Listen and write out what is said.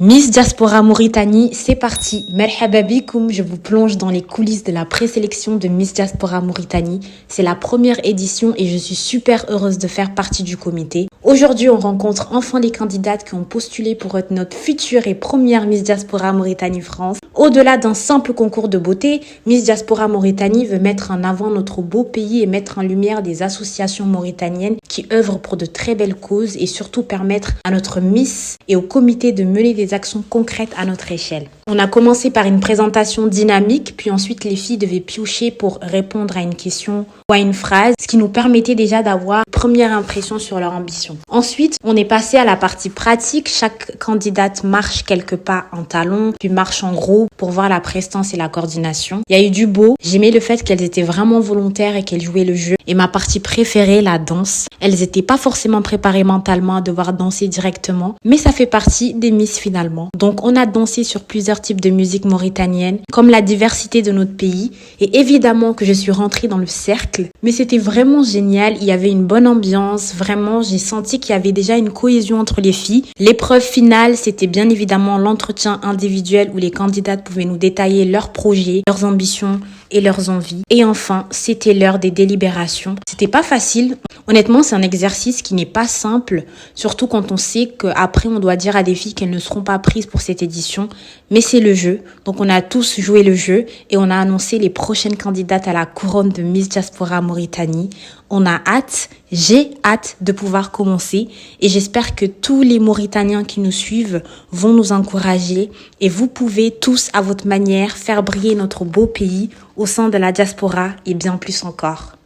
Miss Diaspora Mauritanie, c'est parti. Merhaba bikoum, je vous plonge dans les coulisses de la présélection de Miss Diaspora Mauritanie. C'est la première édition et je suis super heureuse de faire partie du comité. Aujourd'hui, on rencontre enfin les candidates qui ont postulé pour être notre future et première Miss Diaspora Mauritanie France. Au-delà d'un simple concours de beauté, Miss Diaspora Mauritanie veut mettre en avant notre beau pays et mettre en lumière des associations mauritaniennes qui œuvrent pour de très belles causes et surtout permettre à notre Miss et au comité de mener des actions concrètes à notre échelle. On a commencé par une présentation dynamique, puis ensuite les filles devaient piocher pour répondre à une question ou à une phrase, ce qui nous permettait déjà d'avoir une première impression sur leur ambition. Ensuite, on est passé à la partie pratique. Chaque candidate marche quelques pas en talons, puis marche en gros pour voir la prestance et la coordination. Il y a eu du beau. J'aimais le fait qu'elles étaient vraiment volontaires et qu'elles jouaient le jeu. Et ma partie préférée, la danse. Elles n'étaient pas forcément préparées mentalement à devoir danser directement, mais ça fait partie des Miss finalement. Donc on a dansé sur plusieurs types de musique mauritanienne, comme la diversité de notre pays. Et évidemment que je suis rentrée dans le cercle, mais c'était vraiment génial. Il y avait une bonne ambiance. Vraiment, j'ai senti qu'il y avait déjà une cohésion entre les filles. L'épreuve finale, c'était bien évidemment l'entretien individuel où les candidates pouvaient nous détailler leurs projets, leurs ambitions et leurs envies. Et enfin, c'était l'heure des délibérations. C'était pas facile. Honnêtement, c'est un exercice qui n'est pas simple, surtout quand on sait qu'après, on doit dire à des filles qu'elles ne seront pas prises pour cette édition. Mais c'est le jeu. Donc, on a tous joué le jeu et on a annoncé les prochaines candidates à la couronne de Miss Diaspora Mauritanie. On a hâte, j'ai hâte de pouvoir commencer et j'espère que tous les Mauritaniens qui nous suivent vont nous encourager et vous pouvez tous à votre manière faire briller notre beau pays au sein de la diaspora et bien plus encore.